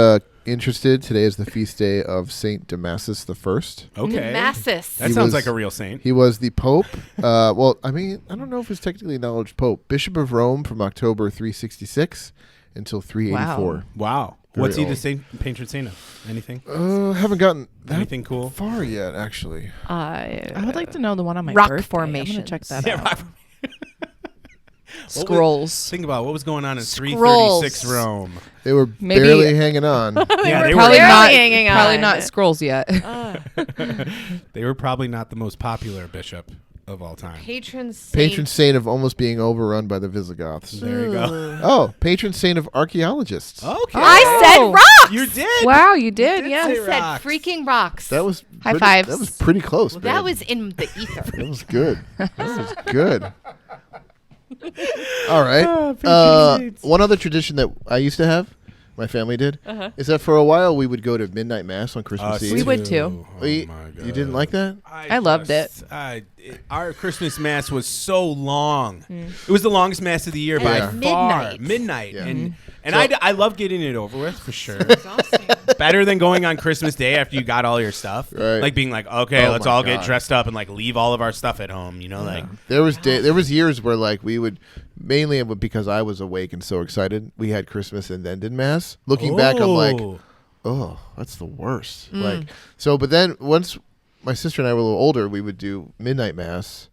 interested, today is the feast day of Saint Damasus the First. Okay. Masses. That He sounds was- like a real saint. He was the Pope. Well, I mean, I don't know if he's technically acknowledged Pope. Bishop of Rome from October 366 until 384. Wow. Very What's he old. the patron saint of? Anything? Haven't gotten that Anything cool? far yet, actually. I would like to know the one on my Rock birthday. formations. I'm gonna check that Yeah, out. What Scrolls. Think about what was going on in Scrolls. 336 Rome. They were Maybe- barely hanging on. Yeah, they Probably barely not. hanging Probably on. not scrolls yet. They were probably not the most popular bishop of all time. Patron saint. Patron saint of almost being overrun by the Visigoths. There you go. Oh, patron saint of archaeologists. Okay. I said rocks. You did. Wow, you did, did yeah. I say said rocks. freaking rocks. That was High pretty- fives. That was pretty close. that babe. was in the ether. That was good. That was good. All right. One other tradition that I used to have, my family did, is that for a while we would go to midnight mass on Christmas Us Eve. We would too. Oh You- my God. you didn't like that? I loved it. Our Christmas mass was so long. It was the longest mass of the year by Yeah. far. Midnight. Midnight. Yeah. And So- I love getting it over with for sure. Better than going on Christmas Day after you got all your stuff. Right. Like being like, okay, Oh let's my all God. get dressed up and like leave all of our stuff at home. You know, like There was years where like we would mainly because I was awake and so excited, we had Christmas and then did mass. Looking back, I'm like, oh. oh, that's the worst. Like so, but then once my sister and I were a little older, we would do midnight mass,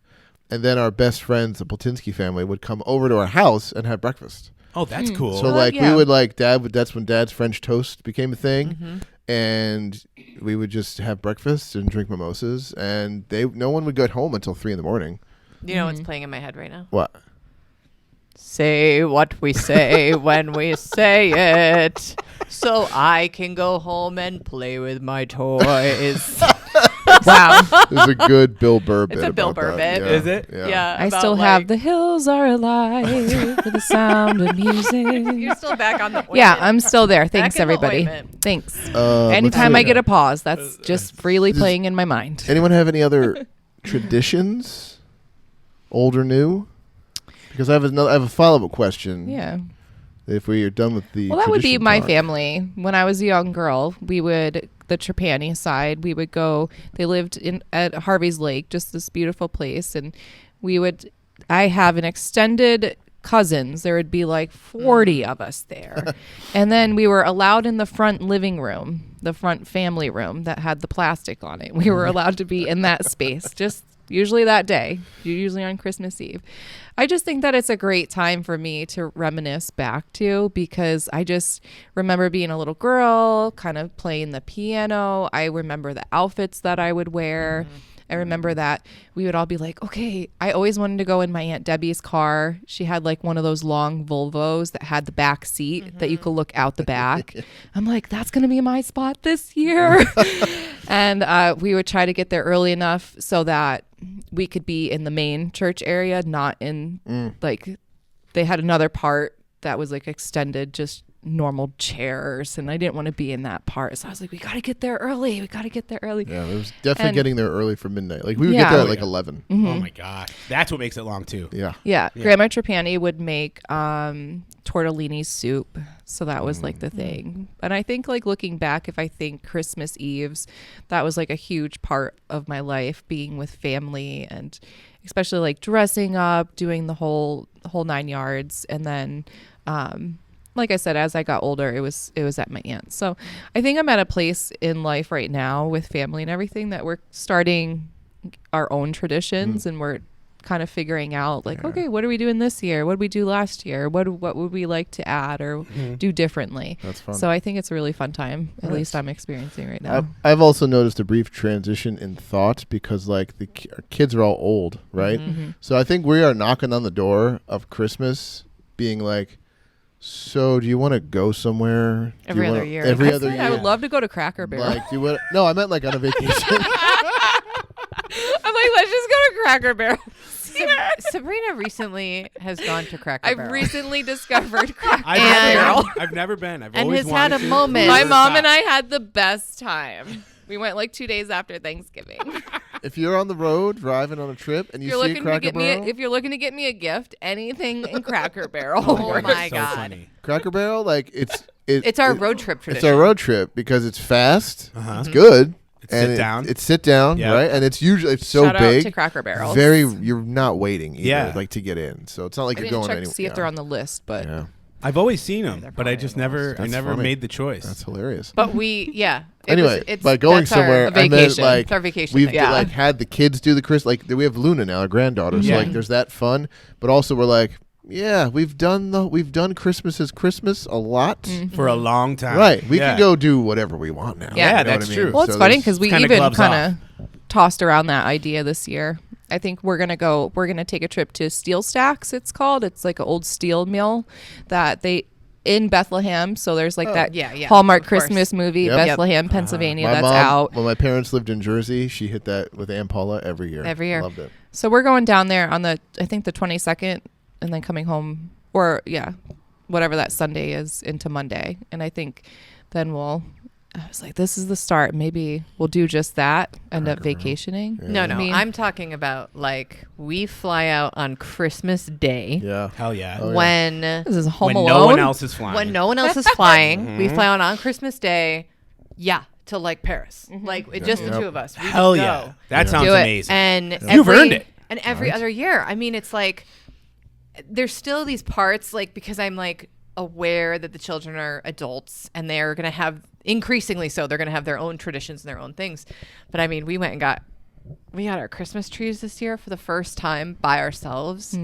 and then our best friends, the Platinsky family, would come over to our house and have breakfast. Oh, that's cool. So Well, like yeah. we would like that's when Dad's French toast became a thing, and we would just have breakfast and drink mimosas, and no one would get home until 3 a.m. You know what's playing in my head right now? What? Say what we say when we say it, so I can go home and play with my toys. Wow. There's a good Bill Burr bit. It's a Bill about Burr that. bit. Yeah. Is it? Yeah. I about, still like- have the hills are alive with the sound of music. You're still back on the ointment. Yeah, I'm still there. Thanks, in the everybody. ointment. Thanks. Let's Anytime see. I get a pause, that's just freely playing in my mind. Anyone have any other traditions, old or new? Because I have a follow-up question. Yeah. If we are done with the Well, that would be tradition my talk. the young girl, we would, the Trapani side, we would go, they lived at Harvey's Lake, just this beautiful place. And I have an extended cousins. There would be like 40 of us there. And then we were allowed in the front living room, the front family room that had the plastic on it. We were allowed to be in that space, just usually that day, usually on Christmas Eve. I just think that it's a great time for me to reminisce back to, because I just remember being a little girl, kind of playing the piano. I remember the outfits that I would wear. I remember that we would all be like, okay, I always wanted to go in my Aunt Debbie's car. She had like one of those long Volvos that had the back seat that you could look out the back. I'm like, that's going to be my spot this year. And we would try to get there early enough so that we could be in the main church area, not in like, they had another part that was like extended, just normal chairs, and I didn't want to be in that part, so I was like, we got to get there early. Yeah, it was definitely And- getting there early for midnight. Like we would Yeah. get there at Oh, like yeah. 11. Mm-hmm. Oh my god, that's what makes it long too. Yeah. Yeah, Yeah. Grandma Trapani would make tortellini soup, so that was like the thing. And I think, like, looking back, if I think Christmas Eves, that was like a huge part of my life, being with family, and especially like dressing up, doing the whole 9 yards. And then like I said, as I got older, it was at my aunt's. So I think I'm at a place in life right now with family and everything that we're starting our own traditions, and we're kind of figuring out like, okay, what are we doing this year? What did we do last year? What would we like to add or do differently? That's fun. So I think it's a really fun time. At least I'm experiencing right now. I've also noticed a brief transition in thought, because like our kids are all old, right? So I think we are knocking on the door of Christmas being like, so do you want to go somewhere? Do Every you other wanna- year. Every I other said year. I would love to go to Cracker Barrel. Like, do you want? No, I meant like on a vacation. I'm like, let's just go to Cracker Barrel. Sabrina recently has gone to Cracker I've Barrel. recently discovered Cracker I've And- Barrel. never, I've never been. I've and always has had wanted a to. moment. My Never mom stopped. and I had the best time. We went like 2 days after Thanksgiving. If you're on the road driving on a trip and you If you're see a looking to Cracker get me, Barrel, if you're looking to get me a gift, anything in Cracker Barrel. Oh works. my so God. funny. Cracker Barrel, like It's our road trip It's tradition. our road trip because it's fast, Uh-huh. it's good, It's and sit down. It's sit down, Yeah. right? And it's usually so Shout big, out to Cracker Barrel. you're not waiting either, Yeah. like to get in. So it's not like I you're didn't going check anywhere. to see if they're on the list, but Yeah, I've always seen them, they're but I probably just on the never, list. I That's never funny. made the choice. that's hilarious. But we, yeah. Anyway, by going that's our somewhere, I meant vacation. like It's our vacation we've thing. Yeah. like had the kids do the Chris. Like we have Luna now, our granddaughter. So Yeah. like there's that fun, but also we're like, yeah, we've done Christmas as Christmas a lot. For a long time. Right, we Yeah. can go do whatever we want now. Yeah, You know that's what I mean? true. well, it's So funny there's- because we kinda even gloves kind of tossed around that idea this year. I think we're gonna take a trip to Steel Stacks. It's called. It's like an old steel mill that they in Bethlehem. So there's like that yeah, yeah, Hallmark of course. Christmas movie, Yep. Bethlehem, Pennsylvania. my That's mom, out. when my parents lived in Jersey, she hit that with Aunt Paula every year. Every year. Loved it. So we're going down there on I think the 22nd, and then coming home, or whatever that Sunday is, into Monday. And I think then I was like, this is the start. Maybe we'll do just that. End up vacationing. Yeah. No, I no. mean- I'm talking about like we fly out on Christmas Day Yeah. Hell yeah. Oh, yeah. when This is Home When Alone. no one else is flying. when no one else is flying. We fly out on Christmas Day. Yeah, to like Paris. Like just the Yep. two of us. We Hell just yeah. go. That Yeah. sounds Do it. amazing. And You've earned it. And every other year. I mean, it's like there's still these parts, like, because I'm like aware that the children are adults and they're going to have, increasingly so, they're going to have their own traditions and their own things. But I mean, we got our Christmas trees this year for the first time by ourselves.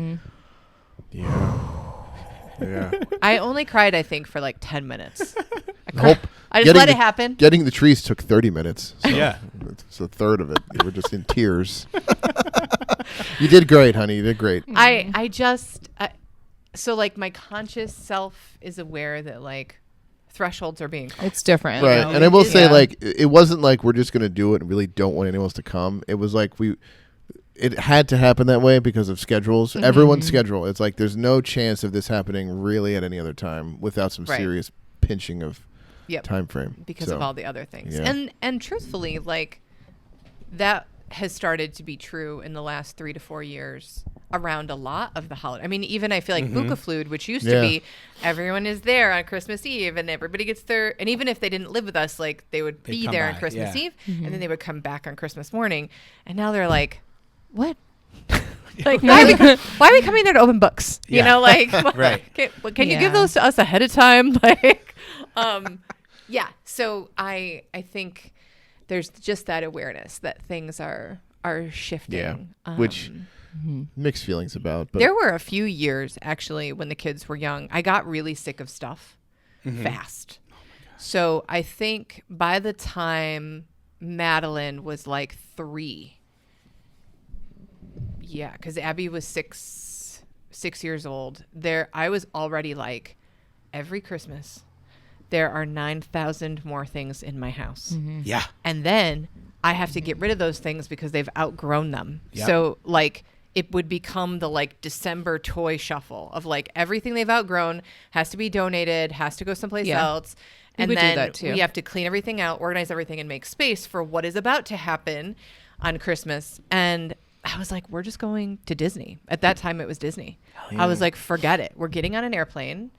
Yeah. Yeah. I only cried, I think, for like 10 minutes. Hope I just getting let it the- happen. Getting the trees took 30 minutes. So Yeah. It's a third of it. You were just in tears. You did great, honey. You did great. So like my conscious self is aware that like thresholds are being crossed. It's different. Right. know, And I will say, Yeah. like, it wasn't like we're just going to do it and really don't want anyone else to come. It was like it had to happen that way because of schedules. Everyone's schedule. It's like there's no chance of this happening really at any other time without some Right. serious pinching of Yep. time frame. Because of all the other things. Yeah. And truthfully, like that has started to be true in the last 3 to 4 years around a lot of the holiday. I mean, even I feel like Bukaflud, which used to Yeah. be everyone is there on Christmas Eve and everybody gets there. And even if they didn't live with us, like they would They'd be come there on by, Christmas yeah. Eve and then they would come back on Christmas morning. And now they're like, what? Like, why are we coming there to open books? You Yeah. know, like, Right. Can you give Yeah. those to us ahead of time? Like, yeah. So I think there's just that awareness that things are are shifting. Which mixed feelings about. But There were a few years actually when the kids were young. I got really sick of stuff fast. So I think by the time Madeline was like 3, yeah, because Abby was 6 years old. I was already like, every Christmas, there are 9,000 more things in my house. Yeah. And then I have to get rid of those things because they've outgrown them. Yep. So like it would become the like December toy shuffle of like everything they've outgrown has to be donated, has to go someplace Yeah. else. We And would do then that too. we have to clean everything out, organize everything, and make space for what is about to happen on Christmas. And I was like, we're just going to Disney. At that time, it was Disney. I was like, forget it. We're getting on an airplane,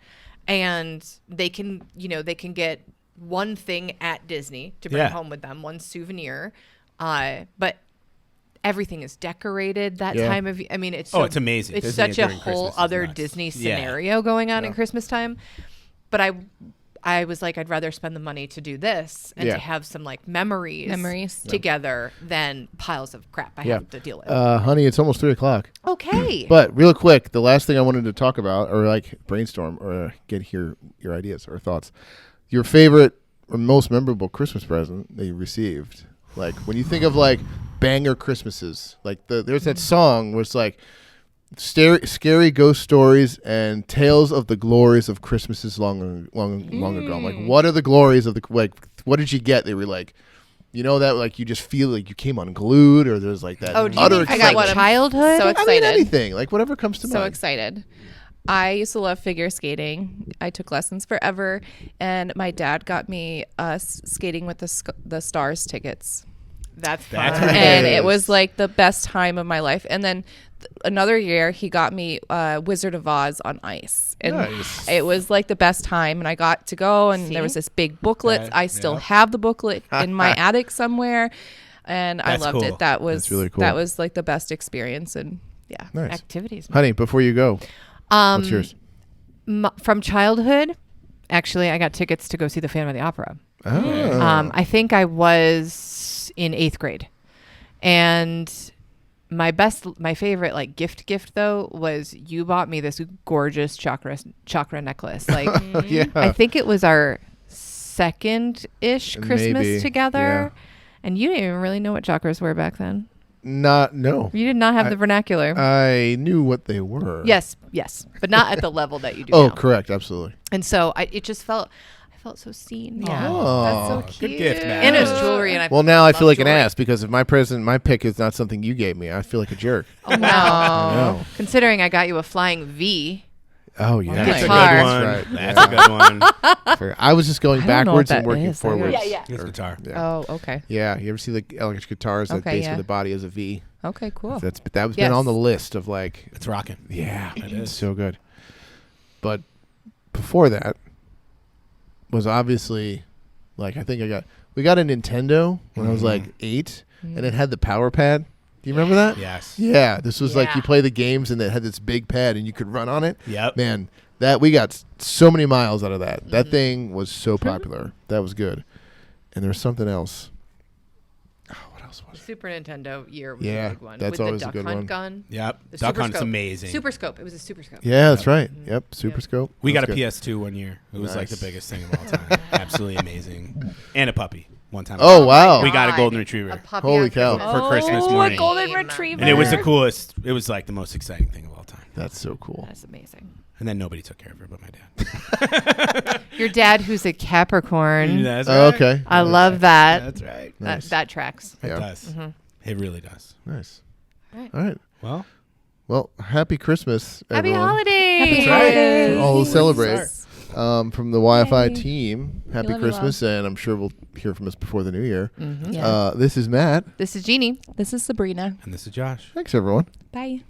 and they can get one thing at Disney to bring Yeah. home with them, one souvenir. But everything is decorated that Yeah. time of. I mean, it's Oh, it's amazing. It's Disney such a during whole Christmas is other nuts. Disney Yeah. scenario going on in Christmas time. But I was like, I'd rather spend the money to do this and Yeah. to have some like memories Together. together than piles of crap I Yeah. have to deal with. honey, it's almost 3:00. Okay. But real quick, the last thing I wanted to talk about, or like brainstorm, or get your ideas or thoughts. Your favorite or most memorable Christmas present that you received. Like when you think of like banger Christmases, like there's that song where it's like scary ghost stories and tales of the glories of Christmases long ago. I'm like, what are the glories of what did you get? They were like, that like you just feel like you came unglued, or there's like that do you utter mean from, I got like one. childhood? So I excited. mean anything, like whatever comes to So mind. excited. I used to love figure skating. I took lessons forever, and my dad got me skating with the Stars tickets. That's That's fun. pretty And Yes. it was like the best time of my life. And then another year, he got me Wizard of Oz on ice, and Nice. it was like the best time. And I got to go, and there was See? this big booklet. Right, I still yeah. have the booklet in my attic somewhere, and I That's loved cool. it. That was That's really cool. That was like the best experience, and yeah. Nice. Activities. Honey, before you go, what's yours? From childhood, actually, I got tickets to go see the Phantom of the Opera. Oh. I think I was in 8th grade, and my favorite like gift though was you bought me this gorgeous chakra necklace. Like yeah. I think it was our second-ish Christmas Maybe, together, and you didn't even really know what chakras were back then. No. You did not have the vernacular. I knew what they were. yes, but not at the level that you do Oh, now. correct. Absolutely. And so I felt so seen. Yeah, Oh. that's so Good cute. gift, man. And it was jewelry, and I Well, now I feel love like an jewelry. ass because if my pick is not something you gave me, I feel like a jerk. Oh, no. I know. Considering I got you a flying V. Oh yeah. That's a Guitar. good one. Right. That's a good one. I was just going I don't know backwards what and that working is. forwards. Yeah. It's guitar. Yeah. Oh, okay. Yeah. You ever see the electric guitars that Okay, basically yeah. the body is a V? Okay, cool. That was Yes. been on the list of like, It's rocking. yeah, It it's is. so good. But before that was obviously like we got a Nintendo when I was like 8, and it had the power pad. Do you remember that? Yes. Yeah, this was like you Yeah. play the games and it had this big pad and you could run on it. Yep. Man, that we got so many miles out of that. That thing was so popular. That was good. And there was something else. Oh, what else was The it? Super Nintendo year was Yeah, a big one. that's with always the a Duck good Hunt one. gun. Yep. The Duck Super Hunt's Scope. amazing. Super Scope. It was a Super Scope. Yeah, that's right. Yep, Super Scope. We That got a was good. PS2 one year. It was like the Nice. biggest thing of all time. Absolutely amazing. And a puppy one time. Oh, wow. We got a God. golden retriever. A puppy Holy on cow. Christmas. For Christmas Oh, morning. a golden Same. retriever. And it was the coolest. It was like the most exciting thing of all time. That's so cool. That's amazing. And then nobody took care of her but my dad. Your dad, who's a Capricorn. That's Oh, okay. I love that. That's right. Nice. That tracks. It Yeah. does. It really does. Nice. Right. All right. Well, Well, happy Christmas, Happy everyone. holidays. right. For all who celebrate. Start. From the Wi-Fi Yay. team, happy love you all. Christmas, and I'm sure we'll hear from us before the new year. Yeah. This is Matt. This is Jeannie. This is Sabrina. And this is Josh. Thanks, everyone. Bye.